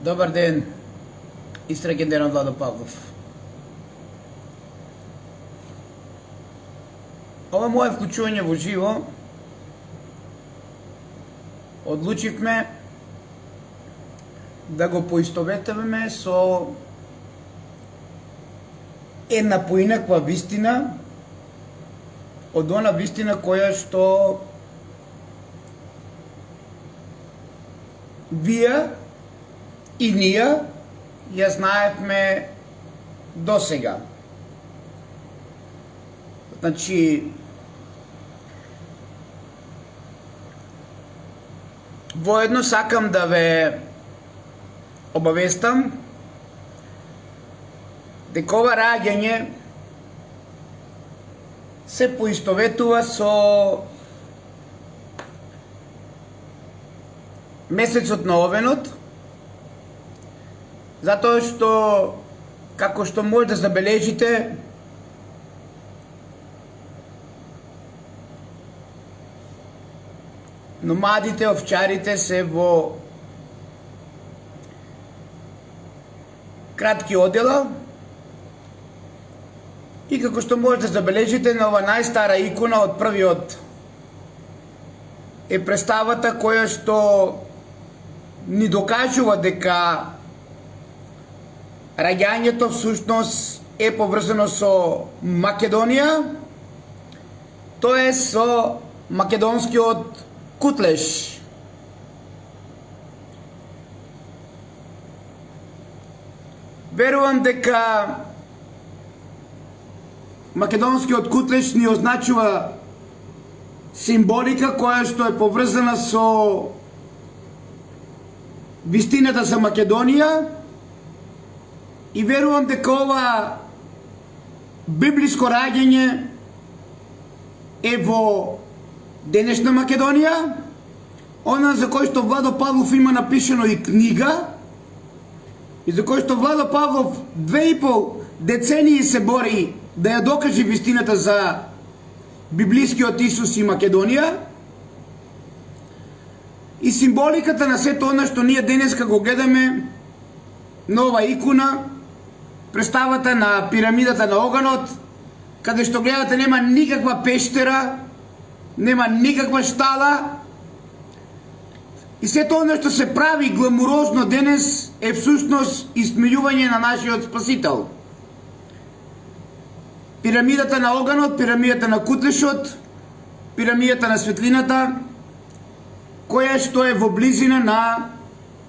Добар ден и среќен ден од Владо Павлов. Ова мое вклучување во живо одлучивме да го поистоветуваме со една поинаква вистина од она вистина која што вие и ние ја знаевме досега. Значи, воедно сакам да ве обавестам дека ова раѓање се поистоветува со месецот на Овенот, затоа што, како што може да забележите, номадите, овчарите се во кратки одела и како што може да забележите на ова најстара икона од првиот е представата која што ни докажува дека раѓањето всушност е поврзано со Македонија, тоа е со македонскиот кутлеш. Верувам дека македонскиот кутлеш ни означува символика која што е поврзана со вистината за Македонија и верувам дека ова библиско раѓање е во денешна Македонија, она за кој што Владо Павлов има напишено и книга, и за кој што Владо Павлов 2,5 децении се бори да ја докаже вистината за библискиот Исус и Македонија, и символиката на сето она што ние денеска го гледаме на ова икона, представата на пирамидата на оганот, каде што гледате нема никаква пештера, нема никаква штала, и сето она што се прави гламурозно денес е всушност исмејување на нашиот Спасител. Пирамидата на оганот, пирамидата на кутлешот, пирамидата на светлината, која што е во близина на,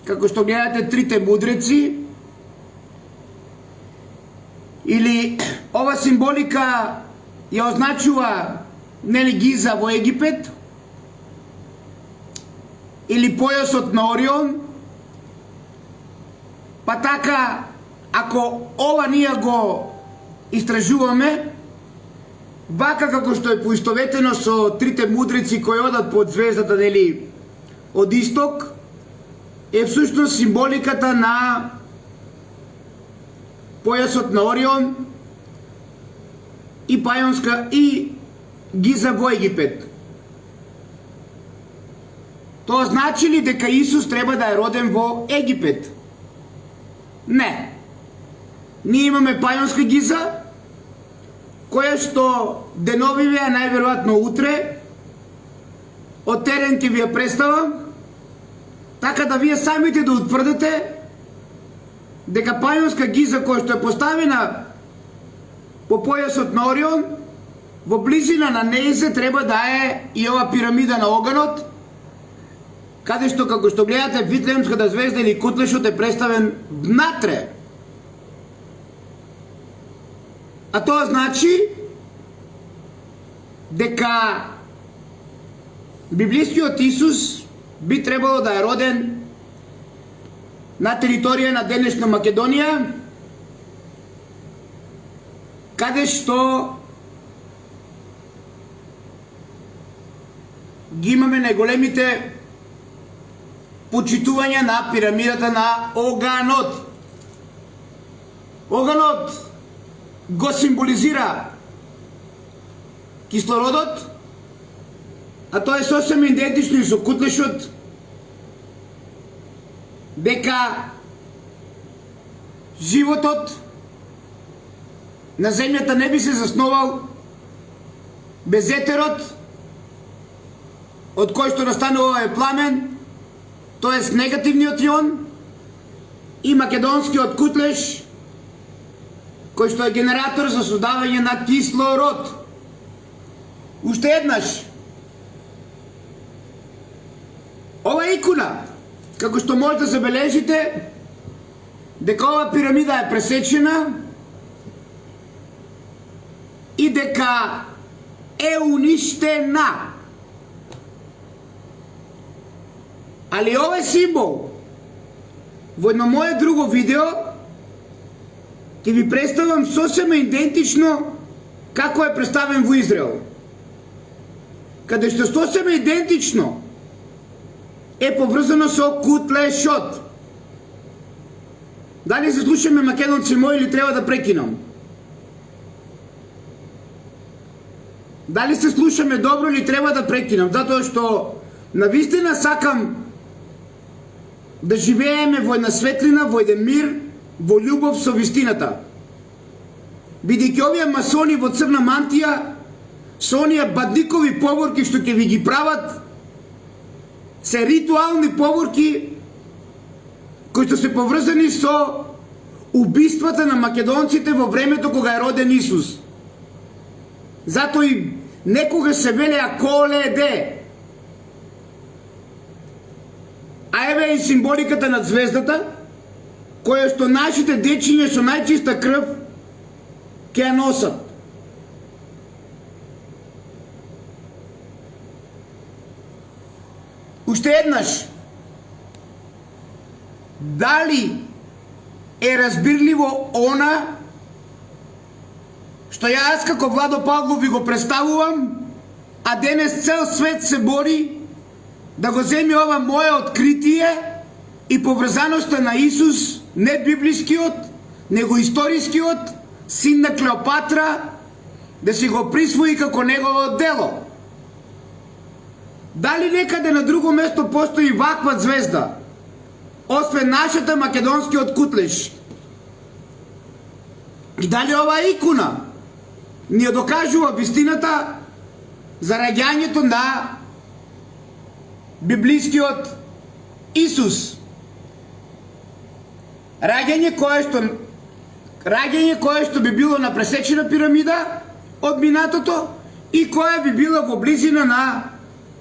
како што гледате, трите мудреци, или ова символика ја означува нели Гиза во Египет, или појасот на Орион, па така, ако ова ние го истражуваме, вака како што е поистоветено со трите мудреци кои одат под звездата, нели, од исток, е всушност символиката на појасот на Орион и Пајонска и Гиза во Египет. Тоа значи ли дека Исус треба да е роден во Египет? Не. Ние имаме Пајонска Гиза, која што деновиве, а најверојатно утре, од терен ќе ви ја представам, така да вие самите да утврдите дека Пајонска Гиза која што е поставена по појасот на Орион, во близина на нејзе треба да е и ова пирамида на оганот, каде што, како што гледате, Витлеемската звезда или кутлешот е представен внатре. А тоа значи дека библискиот Исус би требало да е роден на територија на денешна Македонија, каде што ги имаме најголемите почитувања на пирамидата на оганот. Оганот го символизира кислородот, а тоа е сосем идентично и со кутлешот, дека животот на земјата не би се засновал без етерот, од кој што настанува е пламен, тоест негативниот јон, и македонскиот кутлеж, кој што е генератор за создавање на кислород. Уште еднаш, ова икона, како што може да забележите, дека ова пирамида е пресечена и дека е уништена. Али овој символ во едно мое друго видео ќе ви представам сосема идентично како е представен во Израел, каде што сосема идентично е поврзано со кутлешот. Дали се слушаме, македонци мои, или треба да прекинам? Дали се слушаме добро или треба да прекинам? Затоа што навистина сакам да живееме во една светлина, во еден мир, во љубов со вистината. Бидејќи овие масони во црна мантија, со оние бадникови поворки што ќе ви ги прават, се ритуални поворки кои што се поврзани со убиствата на македонците во времето кога е роден Исус. Затоа и некога се велеа Коледе. А еве и символиката на звездата, која што нашите дечиња со најчиста крв ќе ја носат. Уште еднаш, дали е разбирливо она што јас како Владо Павлов ви го представувам, а денес цел свет се бори да го земе ова мое откритие и поврзаноста на Исус, не библискиот, него историскиот син на Клеопатра, да си го присвои како негово дело. Дали некаде на друго место постои ваква звезда, освен нашата македонскиот кутлеж? И дали ова икона ни ја докажува вистината за раѓањето на библискиот Исус? Раѓање кое што би било на пресечена пирамида од минатото и кое би било во близина на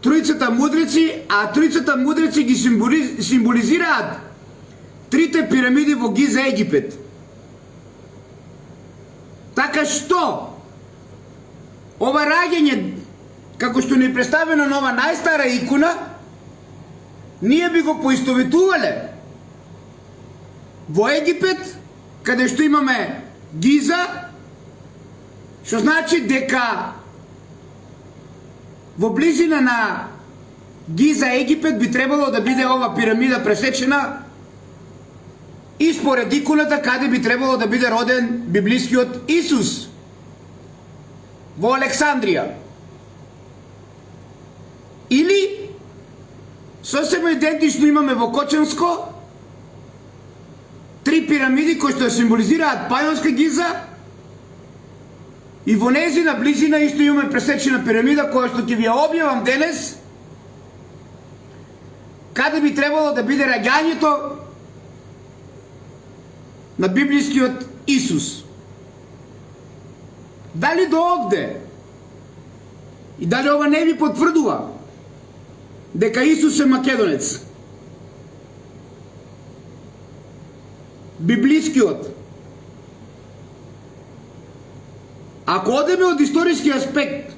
тројцата мудреци, а тројцата мудреци ги символизираат трите пирамиди во Гиза, Египет. Така што ова раѓање, како што ни е представено на ова најстара икона, ние би го поистоветувале во Египет, каде што имаме Гиза, што значи дека во близина на Гиза, Египет, би требало да биде ова пирамида пресечена и според иконата каде би требало да биде роден библискиот Исус, во Александрија. Или сосема идентично имаме во Кочанско три пирамиди кои што символизираат Пајонска Гиза и во нејзина близина исто имаме пресечена пирамида која што ќе ви ја објавам денес, каде би требало да биде раѓањето на библискиот Исус. Дали до овде и дали ова не ви потврдува дека Исус е македонец? Библискиот. Ако одеме од историски аспект,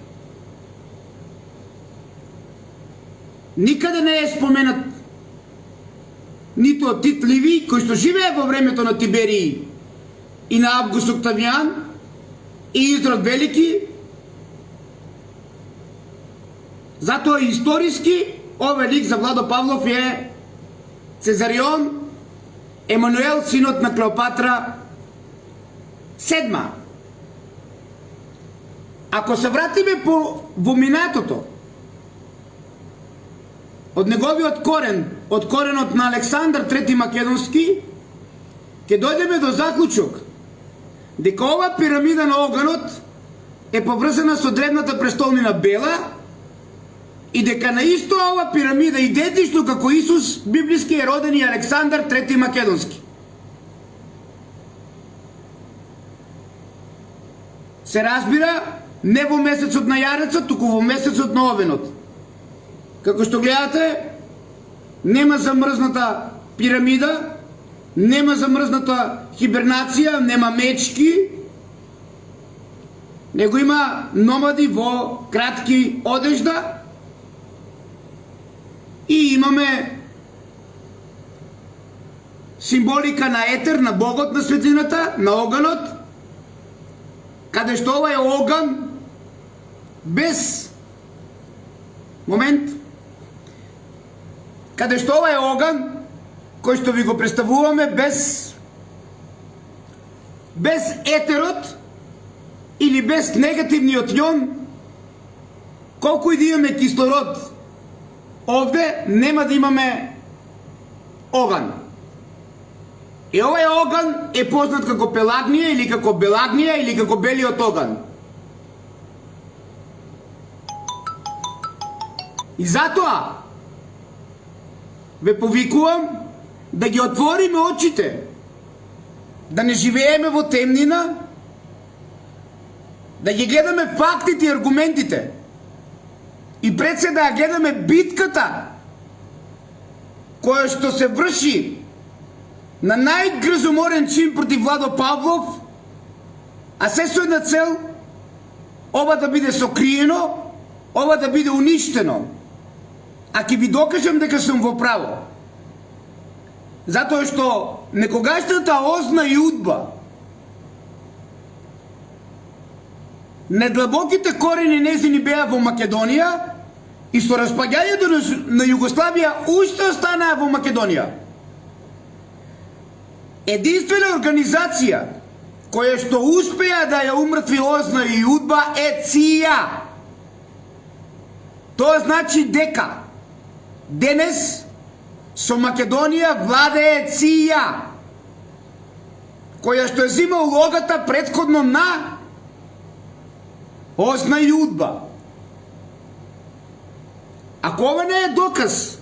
никаде не е споменат ниту од Тит Ливи, кој што живее во времето на Тиберии и на Август Октавијан и Изрод Велики. Затоа историски овој лик за Владо Павлов е Цезарион Емануел, синот на Клеопатра седма. Ако се вратиме во минатото, од неговиот корен, од коренот на Александар Трети Македонски, ќе дојдеме до заклучок дека ова пирамида на оганот е поврзана со древната престолнина Бела и дека на исто ова пирамида, идентично како Исус, библиски е роден и Александар III Македонски. Се разбира, не во месецот на јарецот, туку во месецот на овенот. Како што гледате, нема замрзната пирамида, нема замрзната хибернација, нема мечки, него има номади во кратки одежда и имаме символика на етер, на Богот, на светлината, на оганот, каде што ова е оган без каде што ова е оган кој што ви го представуваме без етерот или без негативниот јон, колку и да имаме кислород овде, нема да имаме оган. И овој оган е познат како Пелагнија или како Белагнија или како белиот оган. И затоа ве повикувам да ги отвориме очите, да не живееме во темнина, да ги гледаме фактите и аргументите и пред се да гледаме битката која што се врши на најгрзоморен чин против Владо Павлов, а се со една цел ова да биде сокриено, ова да биде уништено. А ќе ви докажам дека сум во право. Затоа што некогашната озна Јудба, недлабоките корени незини беа во Македонија и со распаѓањето на Југославија уште останаа во Македонија. Единствена организација која што успеа да ја умртви озна Јудба е ЦИА. Тоа значи дека денес со Македонија владее ЦИА, која што е зима улогата претходно на озна Јудба. Ако ова не е доказ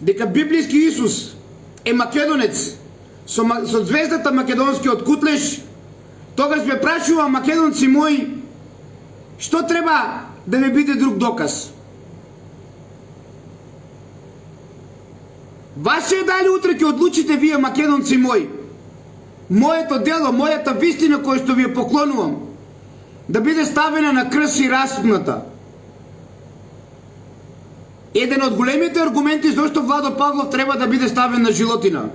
дека библиски Исус е македонец со звездата македонскиот кутлеш, тогаш ме прашува, македонци мои, што треба да не биде друг доказ? Ваше е дали утре ќе одлучите вие, македонци мои, моето дело, мојата вистина која што ви ја поклонувам, да биде ставена на крст и распната. Еден од големите аргументи зашто Владо Павлов треба да биде ставен на жилотина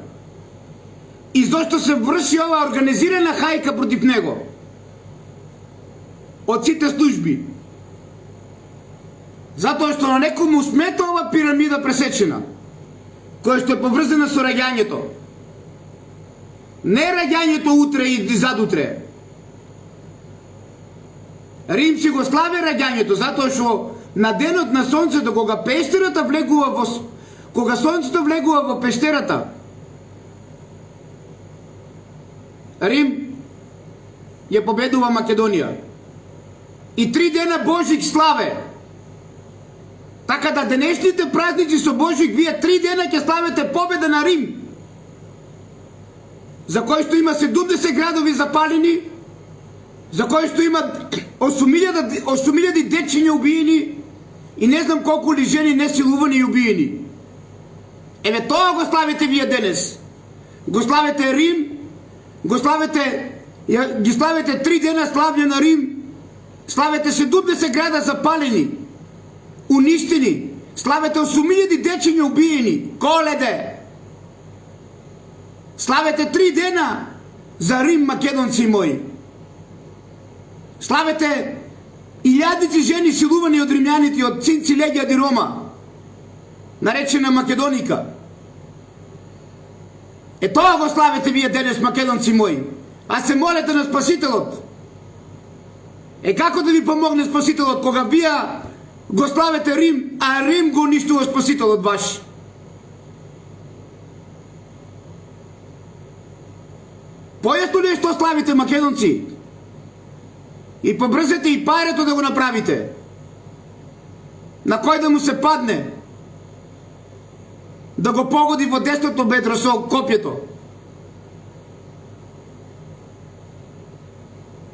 и зашто се врши ова организирана хајка против него од сите служби, затоа што на некој му смета ова пирамида пресечена, која што е поврзана со раѓањето. Не раѓањето утре и задутре. Рим си го слави раѓањето, затоа што на денот на сонцето, кога пештерата влегува кога сонцето влегува во пештерата, Рим ја победува Македонија. И 3 дена Божик славе. Така да денешните празници со Божик, вие 3 дена ќе славете победа на Рим, за кој што има 70 градови запалени, за кој што има 8.000 дечиња убиени и не знам колку ли жени несилувани и убиени. Еве тоа го славите вие денес. Го славите Рим, ги славите 3 дена славње на Рим, славите 70 града запалени, уништени, славете 8.000 дечиња убиени, Коледе. Славете 3 дена за Рим, македонци мои. Славете илјадници жени силувани од римјаните, од Цинци Легија ди Рома, наречена Македоника. Е тоа го славете вие денес, македонци мои. А се молете на Спасителот. Е како да ви помогне Спасителот кога вие го славете Рим, а Рим го уништува Спасителот ваш? Појасно ли е што славите македонци? И побрзете и парето да го направите. На кој да му се падне? Да го погоди во десното бедро со копјето.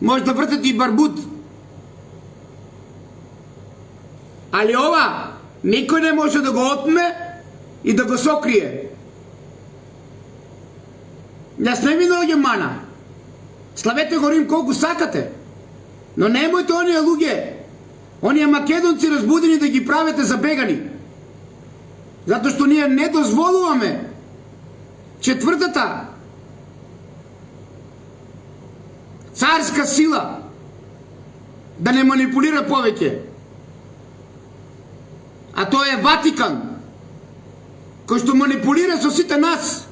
Може да вртете и барбут. Али ова никој не може да го отме и да го сокрие. Јас не ви наоѓам мана. Славете го Рим колку сакате. Но немојте оние луѓе, оние македонци разбудени да ги правите забегани. Затоа што ние не дозволуваме четвртата царска сила да не манипулира повеќе. А тоа е Ватикан, кој што манипулира со сите нас.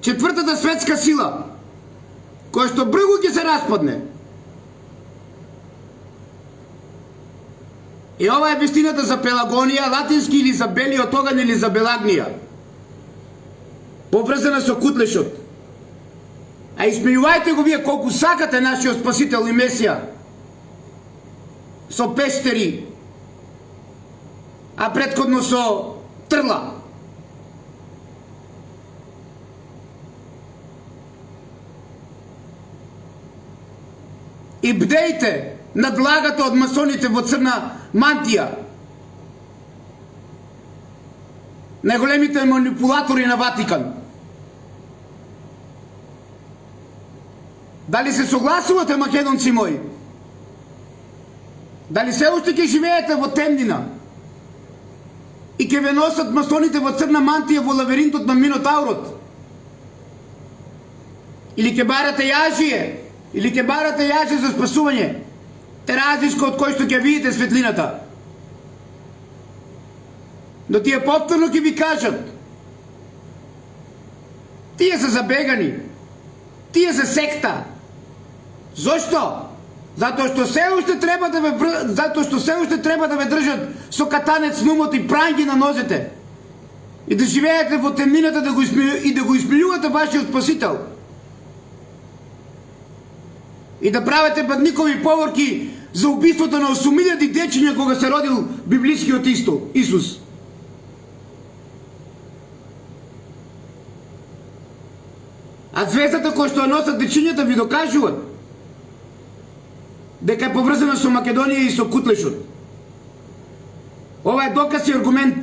Четвртата светска сила, која што брзо ќе се распадне. И ова е вистината за Пелагонија, латински или за белиот оган или за Белагнија, поврзана со кутлешот. А испејувајте го вие колку сакате нашиот спасител и Месија со пестери, а претходно со трла. И бдејте над лагата од масоните во црна мантија, најголемите манипулатори на Ватикан. Дали се согласувате, македонци мои? Дали се уште ќе живеете во темнина и ќе ве носат масоните во црна мантија во лавиринтот на Минотаурот? Или ќе барате јажие? Или ќе барате јаже за спасување? Теразиско од кој што ќе видите светлината. Но тие повторно ќе ви кажат: тие се забегани, тие се секта. Зошто? Затоа што се уште треба да ве држат со катанец на умот и пранги на нозете и да живеете во темнината и да го исплювате вашиот спасител и да правите бадникови поворки за убиството на 8000 дечиња кога се родил библискиот Исус. А звездата која што ја носат дечињата ви докажуваат дека е поврзана со Македонија и со кутлешот. Ова е доказ и аргумент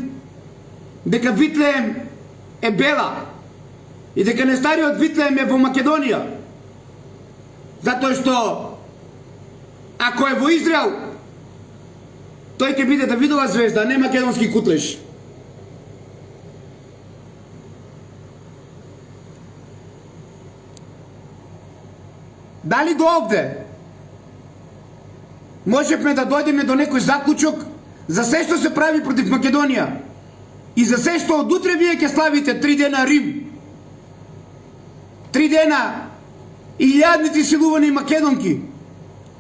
дека Витлеем е бела и дека нестариот Витлеем е во Македонија. Затоа што ако е во Израел, тој ќе биде Давидова звезда, а не македонски кутлеш. Дали до овде можевме да дојдеме до некој заклучок за се што се прави против Македонија и за се што од утре вие ќе славите 3 дена Рим, 3 дена илјадници силувани македонки,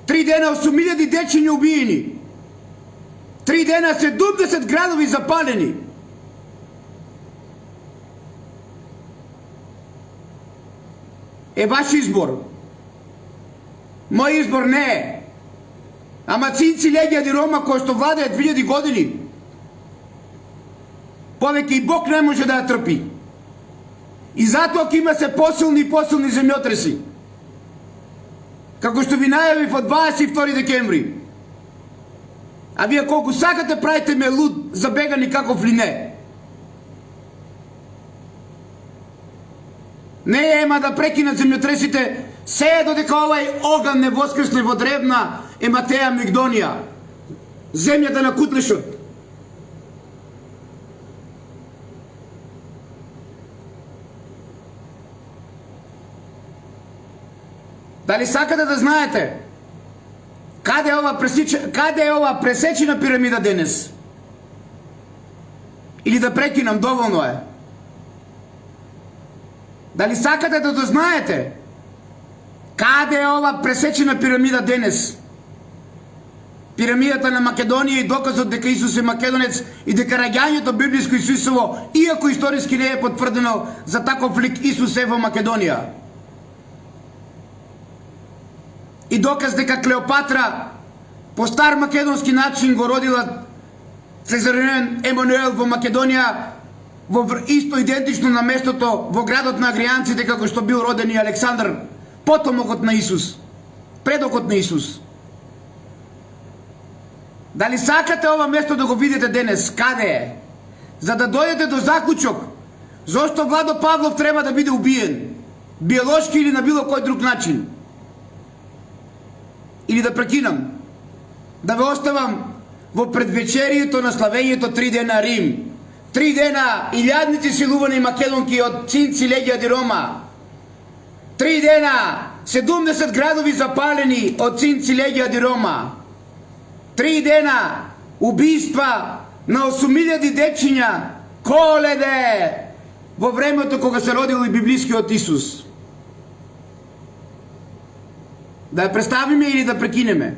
3 дена 8000 дечиња убиени, 3 дена 70 градови запалени. Е ваш избор. Мој избор не е. Ама цинци легијади Рома кој што владеат 2000 години, повеќе и Бог не може да ја трпи. И затоа ќе има се посилни и посилни земјотреси. Како што ви најавив од 22 декември. А вие колку сакате правите ме луд, забегани каков ли не. Не ема да прекинат земјотресите се додека овај оган не воскресне во древна Ематеја Мигдонија, земјата на кутлешот. Дали сакате да знаете каде е ова пресечена пирамида денес? Или да прекинам, доволно е. Дали сакате да знаете каде е ова пресечена пирамида денес? Пирамидата на Македонија и доказот дека Исус е македонец и дека раѓањето библиско Исусово, иако историски не е потврдено за таков лик, Исус е во Македонија. и доказ дека Клеопатра по стар македонски начин го родила цезаринен Емануел во Македонија, во исто идентично на местото во градот на Агријанците како што бил роден и Александар, потомокот на Исус, предокот на Исус. Дали сакате ова место да го видите денес? Каде е? За да дојдете до заклучок зошто Владо Павлов треба да биде убиен, биолошки или на било кој друг начин. Или да прекинам, да ве оставам во предвечерието на славењето 3 дена Рим. 3 дена илјадници силувани македонки од Цинци, Легија ди Рома. 3 дена 70 градови запалени од Цинци, Легија ди Рома. 3 дена убиства на 8000 дечиња, коледе, во времето кога се родил и библискиот Исус. Да ја представиме или да прекинеме?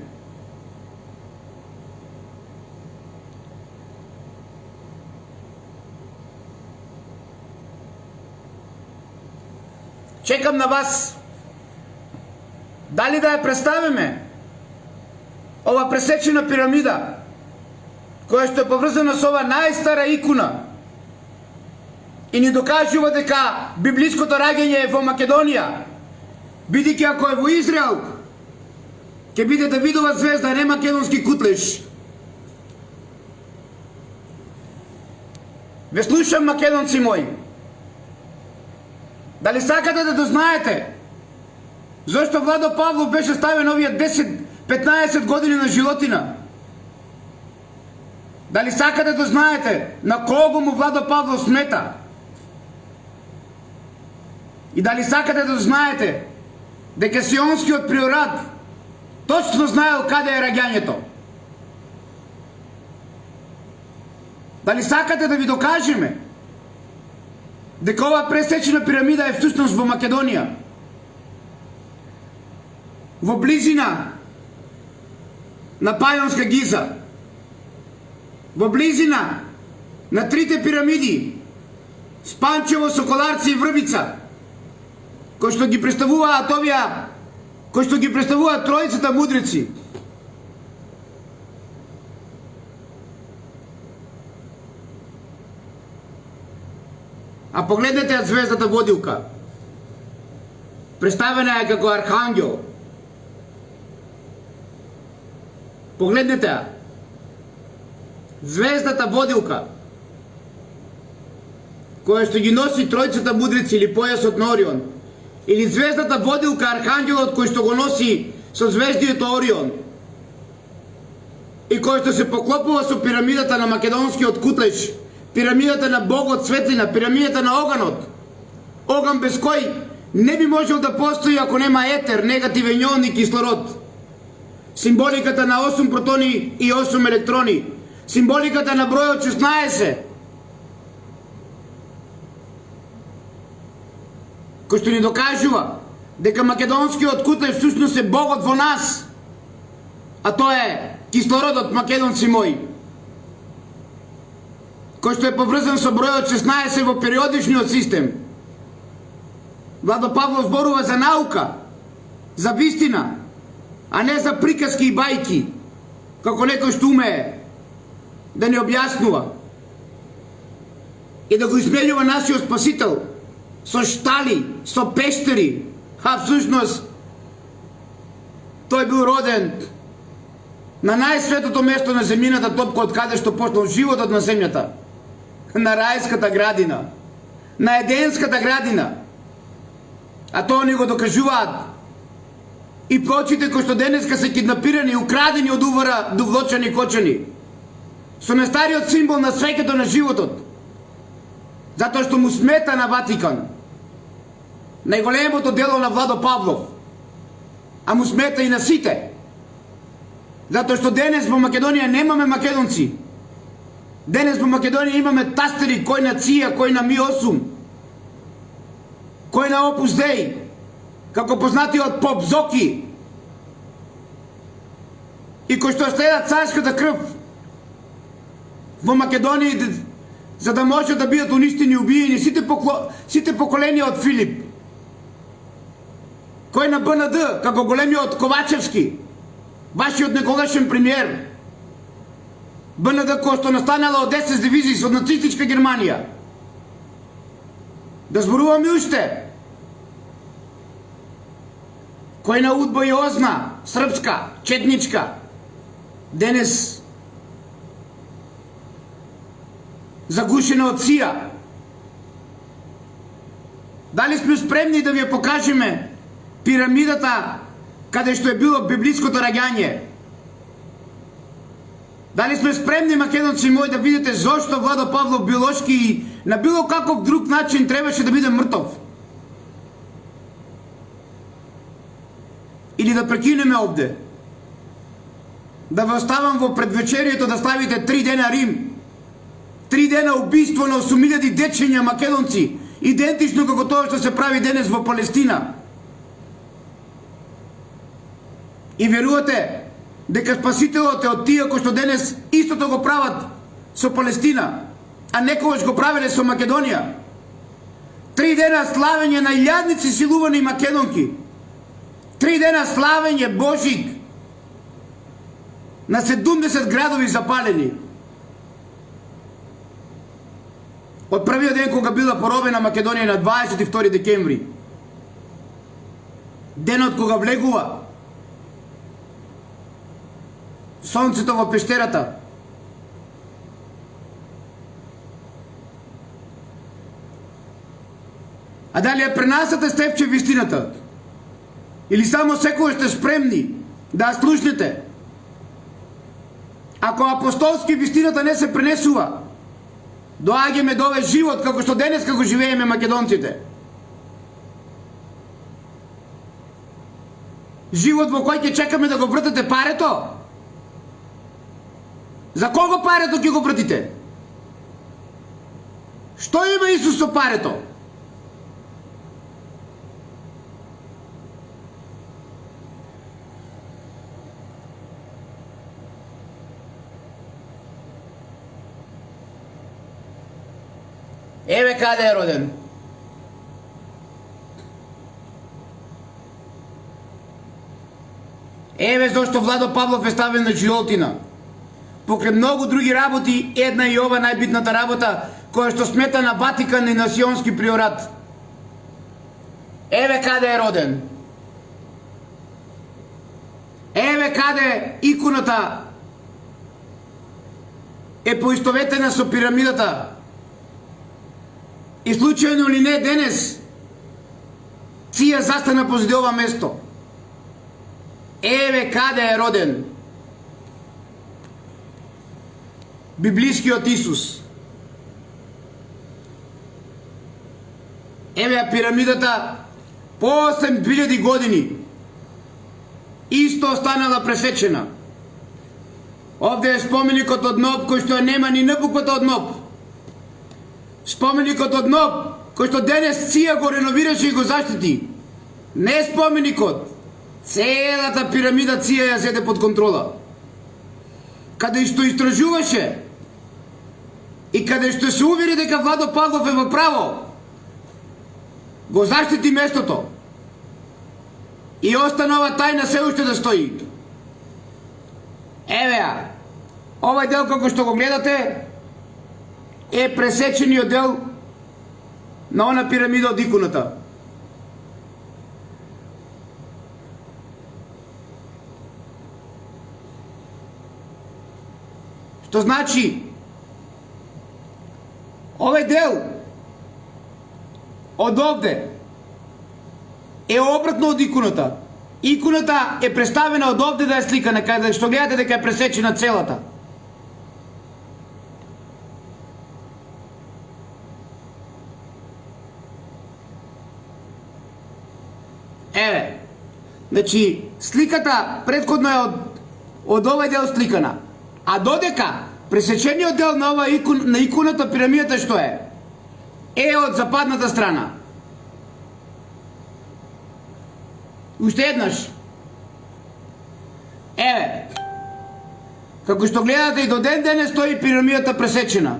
Чекам на вас. Дали да ја представиме ова пресечена пирамида, која што е поврзана со ова најстара икона и ни докажува дека библиското раѓање е во Македонија, бидејќи ако е во Израел, ќе биде Давидова звезда, а не македонски кутлеш. Ве слушам, македонци мои. Дали сакате да дознаете зашто Владо Павлов беше ставен овие 10-15 години на животина? Дали сакате да знаете на кого му Владо Павлов смета? И дали сакате да знаете дека Сионскиот приорат точно знаел каде е раѓањето? Дали сакате да ви докажеме дека ова пресечена пирамида е всушност во Македонија? Во близина на Пајонска Гиза, во близина на трите пирамиди Спанчево, Соколарци и Врбица, кои што ги представуваат овие, кои што ги представуваат тројцата мудреци. А погледнете ја звездата водилка. Представена е како архангел. Погледнете ја. Звездата водилка, која што ги носи тројцата мудреци или појасот на Орион, или звездата водилка, архангелот кој што го носи созвездието Орион и кој што се поклопува со пирамидата на македонскиот кутлеш, пирамидата на Богот светлина, пирамидата на оганот, оган без кој не би можел да постои ако нема етер, негативен јон и кислород. Символиката на 8 протони и 8 електрони, символиката на бројот 16, кој што ни докажува дека македонскиот кутлеш всушност е Богот во нас, а тоа е кислородот, македонци мои, кој што е поврзан со бројот 16 во периодичниот систем. Владо Павлов зборува за наука, за вистина, а не за приказки и бајки, како некој што умее да не објаснува и да го измењува нашиот спасител со штали, со пештери, а всушност тој бил роден на најсветото место на земјината топка од каде што почнал животот на земјата, на рајската градина, на Еденската градина. А тоа ни го докажуваат и прочите кои што денеска се киднапирани, украдени од увара довлочени кочани, со најстариот символ на свеќето на животот, затоа што му смета на Ватикан, најголемото дело на Владо Павлов, а му смета и на сите, затоа што денес во Македонија немаме македонци. Денес во Македонија имаме тастери, кој на ЦИА, кој на Ми-8, кој на Опус Деј, како познатиот поп Зоки, и кој што следат царската крв во Македонија, за да може да бидат уништени и убиени сите поколенија од Филип. Кој на БНД, како големиот Ковачевски, вашиот некогашен премиер, БНД кој што настанала од СС дивизии од нацистичка Германија. Да зборуваме уште. Кој на УДБА и ОЗНА, српска, четничка, денес загушена од СИА. Дали сме спремни да ви ја покажеме пирамидата каде што е било библиското раѓање? Дали сме спремни, македонци мои, да видите зошто Владо Павлов биолошки и на било каков друг начин требаше да биде мртов? Или да прекинеме овде? Да ве оставам во предвечерието да ставите 3 дена Рим, 3 дена убиство на 8.000 дечиња македонци, идентично како тоа што се прави денес во Палестина. И верувате дека спасителот е од тие кои што денес истото го прават со Палестина, а некогаш го правеле со Македонија. 3 дена славење на илјадници силувани македонки. 3 дена славење Божик на 70 градови запалени. Од првиот ден кога била поробена Македонија на 22 декември. Денот кога влегува сонцето во пештерата. А дали ја пренасате Стефче вистината? Или само секој сте спремни да ја слушнете? Ако апостолски вистината не се пренесува, доаѓаме до овој живот како што денес како живееме македонците. Живот во кој ќе чекаме да го вртете парето? За кого парето ќе го вртите? Што има Исус со парето? Еве каде е роден. Еве зашто Владо Павлов е ставен на животина. Покрај многу други работи, една и ова најбитната работа, која што смета на Ватикан и на Сионски приорат. Еве каде е роден. Еве каде иконата е поистоветена со пирамидата. И случајно ли не денес ЦИА застана позади ова место. Еве каде е роден библискиот Исус. Еве пирамидата по 8000 години исто останала пресечена. Овде е споменикот од Ноб, кој што нема ни набуквата од Ноб. Споменикот од Ноб, кој што денес ЦИА го реновираше и го заштити. Не споменикот. Целата пирамида ЦИА ја зеде под контрола. Каде што истражуваше и каде што се увери дека Владо Павлов е во право, го заштити местото. И останува тајна се уште да стои. Еве ја. Овај дел како што го гледате е пресечениот дел на она пирамида од иконата. Што значи овој дел од овде е обратно од иконата. Иконата е представена од овде да е сликана, каде што гледате дека е пресечена целата. Еве, значи сликата предходно е од овој дел сликана, а додека пресечениот дел на ова на иконата пирамидата што е од западната страна. Уште еднаш. Еве, како што гледате и до ден денес стои пирамидата пресечена.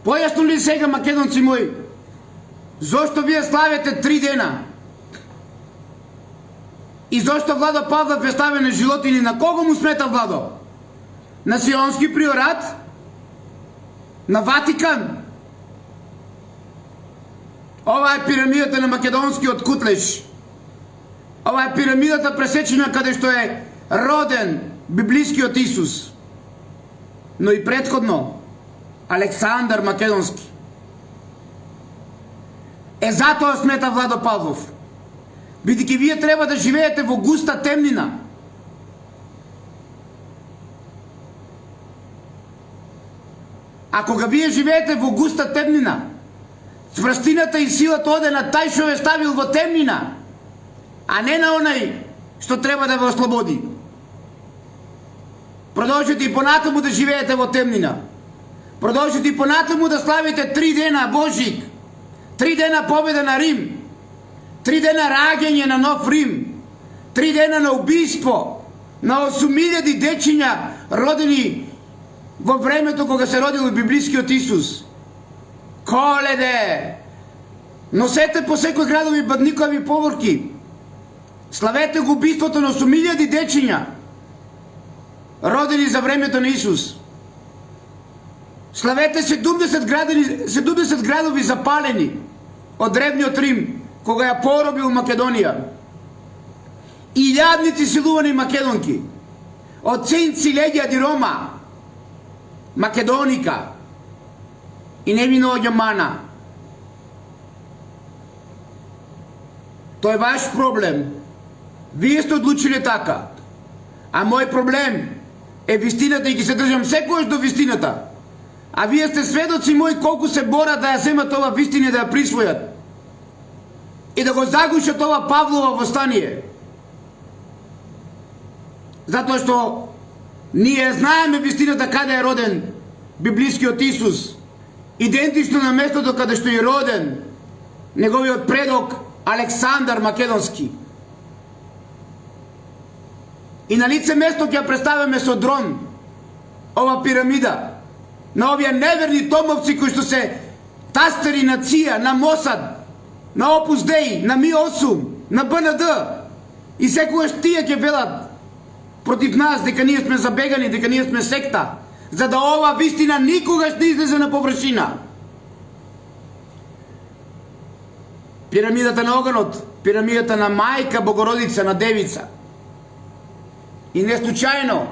Појасно ли сега, македонци мои, зошто вие славите 3 дена? И зошто Владо Павлов е ставен на животини? На кого му смета Владо? На Сионски приорат? На Ватикан? Ова е пирамидата на македонскиот кутлеш. Ова е пирамидата пресечена каде што е роден библискиот Исус. Но и претходно Александар Македонски. Е затоа смета Владо Павлов. Бидејќи вие треба да живеете во густа темнина. А кога вие живеете во густа темнина, цврстината и силата оде на тај што ве ставил во темнина, а не на онај што треба да ве ослободи. Продолжите и понатаму да живеете во темнина. Продолжите и понатаму да славите 3 дена Божик, 3 дена победа на Рим, 3 дена раѓање на нов Рим, 3 дена на убиство на 8.000 дечиња родени во времето кога се родил библискиот Исус. Коледе! Носете по секој градови бадникови поворки. Славете го убиството на 8.000 дечиња родени за времето на Исус. Славете 70 градови запалени од древниот Рим, кога ја поробил Македонија. Илјадници силувани македонки, од Цинци, Легија ди Рома, Македоника и невино Ѓамана. Тој е ваш проблем. Вие сте одлучили така. А мој проблем е вистината и ќе се држам секојаш до вистината. А вие сте сведоци мои колку се борат да ја земат ова вистина и да ја присвојат. И да го загушат ова Павлово востание. Затоа што ние знаеме вистината каде е роден библискиот Исус. Идентично на местото каде што е роден неговиот предок Александар Македонски. И на лице место ќе ја представяме со дрон ова пирамида на овие неверни томовци кои што се тастери на ЦИА, на МОСАД, на Опус Деј, на Ми-8, на БНД. И секогаш тие ќе велат против нас дека ние сме забегани, дека ние сме секта, за да ова вистина никогаш не излезе на површина. Пирамидата на огнот, пирамидата на Мајка Богородица, на Девица. И не случајно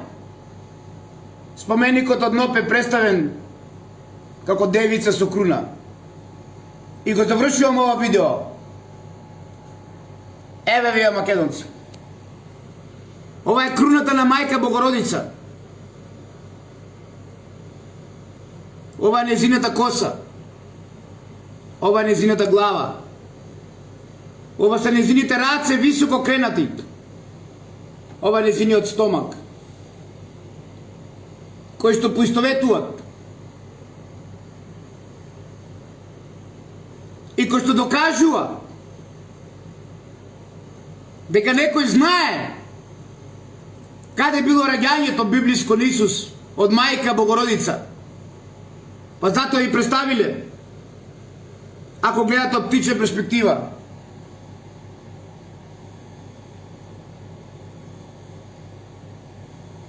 споменикот од Ноп е представен како девица со круна. И го завршувам ова видео. Еве вие македонци. Ова е круната на Мајка Богородица. Ова е незината коса. Ова е незината глава. Ова се незините раце високо кренати. Ова е незиниот стомак, кои што поистоветуват и кои што докажува дека некој знае каде било раѓањето библиско на Исус од Мајка Богородица. Па затоа и представиле, ако гледате од птичја перспектива.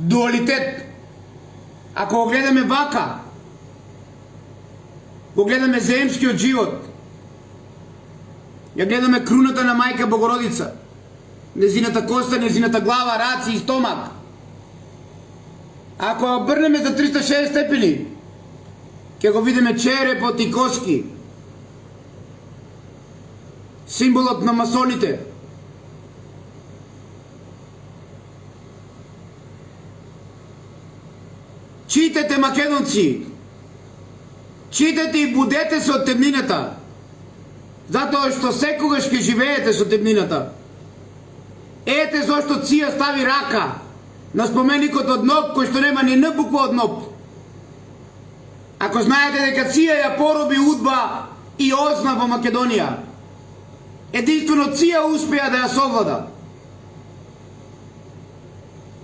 Дуалитет. Ако го гледаме вака, го гледаме земскиот живот, ја гледаме круната на Мајка Богородица, незината коста, незината глава, раци и стомак. Ако ја обрнеме за 360 степени, ќе го видиме черепот и коски, символот на масоните. Читете, македонци, читете и будете се од темнината, затоа што секогаш ќе живеете со темнината. Ете зошто ЦИА стави рака на споменикот од Ноп, кој што нема ни Н буква од Ноп. Ако знаете дека ЦИА ја пороби УДБА и ОЗНА во Македонија, единствено ЦИА успеа да ја совлада.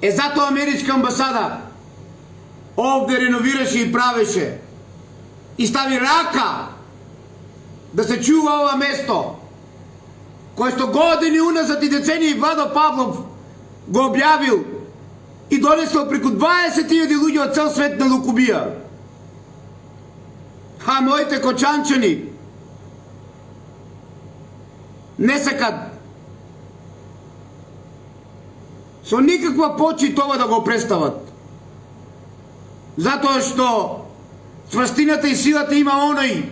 Затоа америчка амбасада овде реновираше и правеше и стави рака да се чува ова место, кое што години уназад и децении Владо Павлов го објавил и донесел преку 20.000 луѓе од цел свет на лукубија. А моите кочанчани не сакат со никаква почит ова да го представат. Затоа што цврстината и силата има оној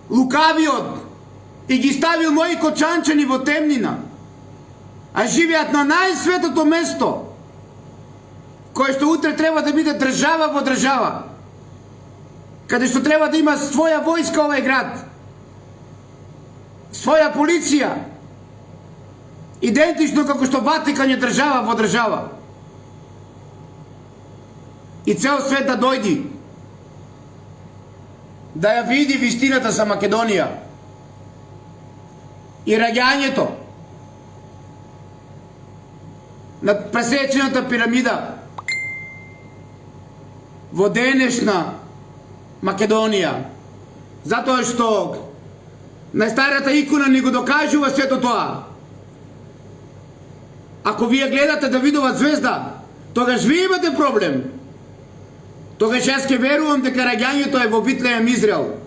лукавиот и ги ставил мои кочанчани во темнина, а живеат на најсветото место, кое што утре треба да биде држава во држава, каде што треба да има своја војска овај град, своја полиција, идентично како што Ватикан е држава во држава. И цел свет да дојди да ја види вистината за Македонија и раѓањето на пресечената пирамида во денешна Македонија, затоа што најстарата икона ни го докажува сето тоа. Ако вие гледате Давидова звезда, тогаш вие имате проблем. Тогаш јас ќе верувам дека раѓањето е во Витлеем, Израел.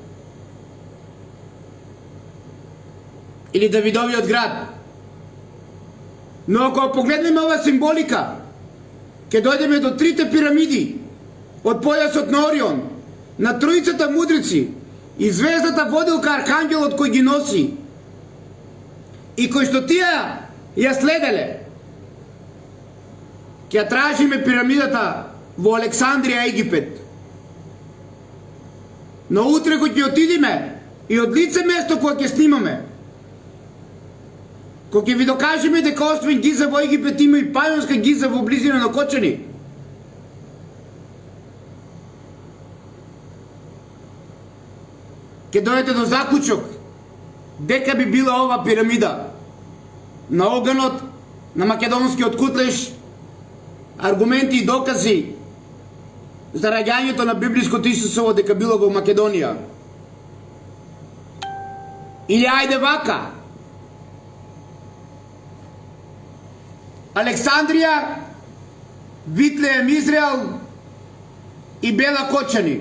Или Давидовиот град. Но ако погледнеме ова символика, ќе дојдеме до трите пирамиди, од појасот на Орион, на тројцата мудрици и звездата водилка Архангелот кој ги носи и кој што тие ја следеле. Ќе ја тражиме пирамидата во Александрија, Египет. Но утре кој ќе отидеме и од лице место кој ќе снимаме, кој ќе ви докажеме дека освен Гиза во Египет има и пајонска Гиза во близина на Кочани, ќе дојдете до заклучок дека би била ова пирамида на оганот на македонскиот кутлеш, аргументи и докази за раѓањето на библиското Исусово дека било во Македонија. Или ајде вака: Александрија, Витлеем, Израел и Бела Кочани.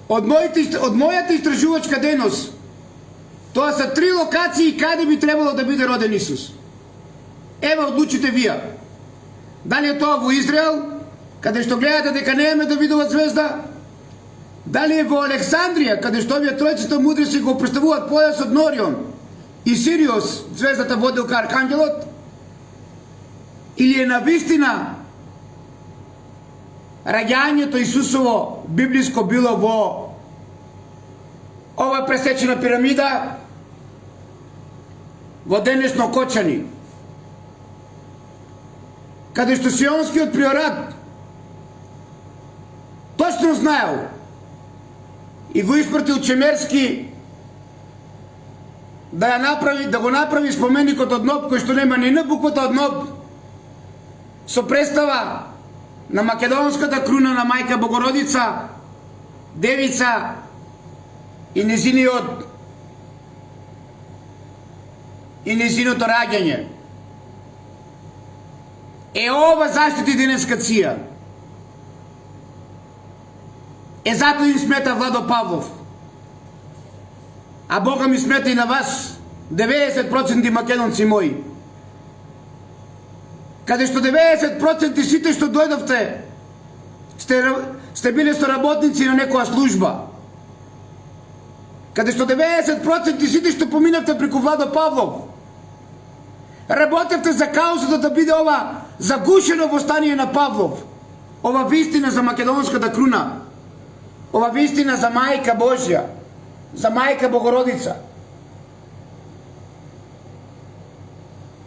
Од мојата истражувачка дејност, тоа се 3 локации каде би требало да биде роден Исус. Ева, одлучите вие. Дали е тоа во Израел, каде што гледате дека немаме Давидова звезда? Дали е во Александрија, каде што овие тројцата мудрици го представуваат појасот на Орион и Сириус, звездата водилка Архангелот? Или е навистина раѓањето Исусово библиско било во ова пресечена пирамида во денешно Кочани, каде што Сионскиот приорат точно знаел и го испратил Чемерски да го направи споменикот од Ноб, кој што нема ни на буквата од Ноб, со представа на македонската круна на Мајка Богородица, Девица и незиното раѓање. Е ова заштити денеска ција. Е зато им смета Владо Павлов. А Бога ми смета и на вас, 90% македонци мои. Каде што 90% сите што дојдовте сте биле соработници на некоја служба. Каде што 90% сите што поминавте преку Владо Павлов работевте за каузата да биде ова загушено востание на Павлов, ова вистина за македонската круна, ова вистина за Мајка Божја, за Мајка Богородица,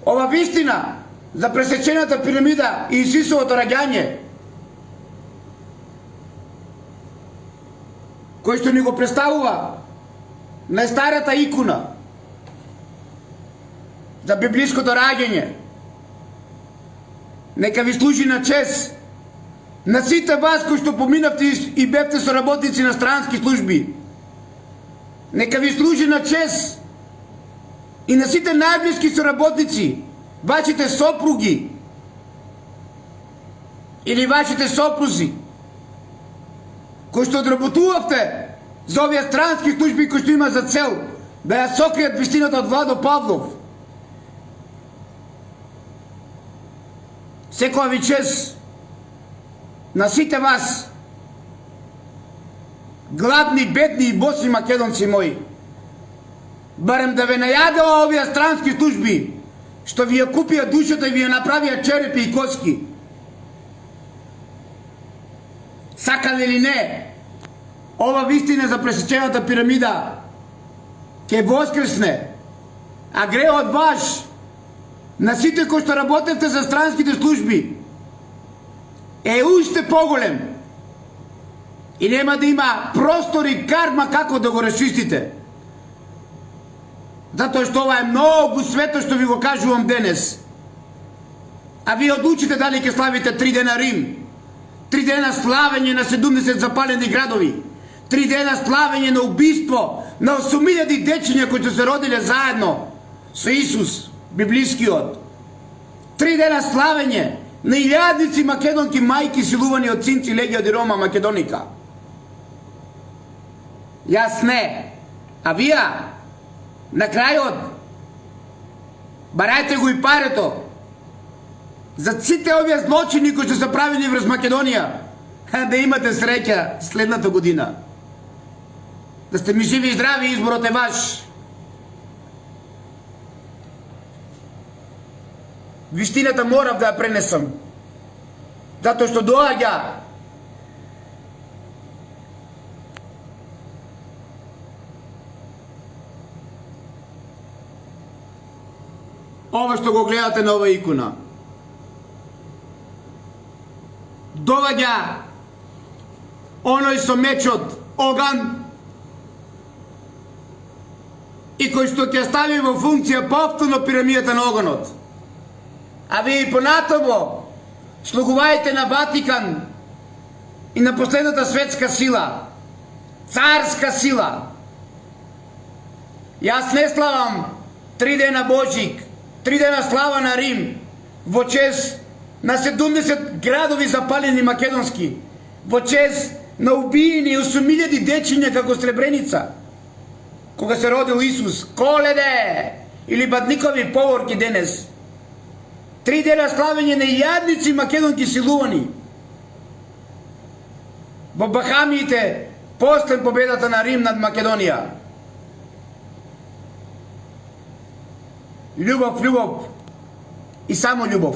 ова вистина за пресечената пирамида и Исусовото раѓање, кој што ни го представува најстарата икона за библиското раѓање. Нека ви служи на чест на сите вас кои што поминавте и бевте соработници на странски служби, нека ви служи на чест и на сите најблиски соработници, вашите сопруги или вашите сопрузи, кои што одработувавте за овие странски служби кои што има за цел да ја сокријат вистината од Владо Павлов. Секоја ви чест на сите вас, гладни, бедни и боси македонци мои, барем да ве најадува овие странски служби што ви ја купија душата и ви ја направија черепи и коски. Сакали или не, ова вистина за пресечената пирамида ќе воскресне, а греот ваш на сите кои што работевте за странските служби е уште поголем и нема да има простор и карма како да го расчистите. Затоа што ова е многу свето што ви го кажувам денес. А ви одлучите дали ќе славите 3 дена Рим, 3 дена славење на 70 запалени градови, 3 дена славење на убиство на 8000 дечиња кои се родиле заедно со Исус, библискиот. 3 дена славење на илјадници македонки мајки силувани од синци Легија ди Рома Македоника. Јас не, а вие на крајот барајте го и парето за сите овие злочини кои се правени врз Македонија, да имате среќа следната година. Да сте ми живи и здрави, изборот е ваш. Вистината морав да ја пренесам, затоа што доаѓа ова што го гледате на ова икона. Доаѓа оној со мечот, оган, и кој што ќе стави во функција повторно пирамидата на огонот. А вие и понатово слугувајте на Ватикан и на последната светска сила, царска сила. Јас не славам 3 дена Божик, 3 дена слава на Рим, во чест на 70 градови запалени македонски, во чест на убиени 8000 дечиња како Сребреница, кога се родил Исус, Коледе или Бадникови поворки денес. 3 дена славење на илјадници македонки силувани во Бахамиите после победата на Рим над Македонија. Љубов, љубов и само љубов.